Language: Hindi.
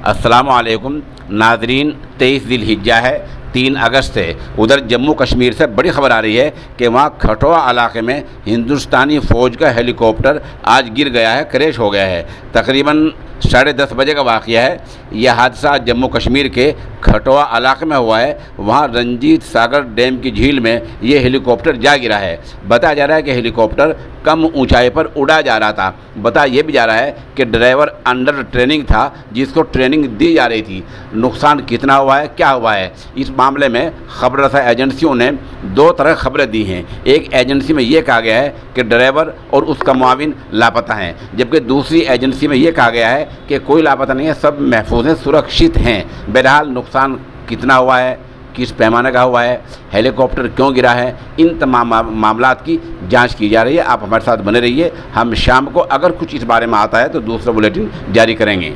अस्सलामु अलैकुम नाज़रीन, 23 ज़िलहिज्जा है, 3 अगस्त है। उधर जम्मू कश्मीर से बड़ी खबर आ रही है कि वहाँ खटोआ इलाके में हिंदुस्तानी फ़ौज का हेलीकॉप्टर आज गिर गया है, क्रैश हो गया है। तकरीबन 10:30 बजे का वाक़या है। यह हादसा जम्मू कश्मीर के खटोआ इलाके में हुआ है। वहाँ रंजीत सागर डैम की झील में ये हेलीकॉप्टर जा गिरा है। बताया जा रहा है कि हेलीकॉप्टर कम ऊंचाई पर उड़ा जा रहा था। बताया ये भी जा रहा है कि ड्राइवर अंडर ट्रेनिंग था, जिसको ट्रेनिंग दी जा रही थी। नुकसान कितना हुआ है, क्या हुआ है, इस मामले में खबर रसा एजेंसियों ने 2 तरह खबरें दी हैं। एक एजेंसी में ये कहा गया है कि ड्राइवर और उसका मुआविन लापता हैं, जबकि दूसरी एजेंसी में ये कहा गया है कि कोई लापता नहीं है, सब महफूज हैं, सुरक्षित हैं। बहरहाल नुकसान कितना हुआ है, किस पैमाने का हुआ है, हेलीकॉप्टर क्यों गिरा है, इन तमाम मामलात की जांच की जा रही है। आप हमारे साथ बने रहिए। हम शाम को अगर कुछ इस बारे में आता है तो दूसरा बुलेटिन जारी करेंगे।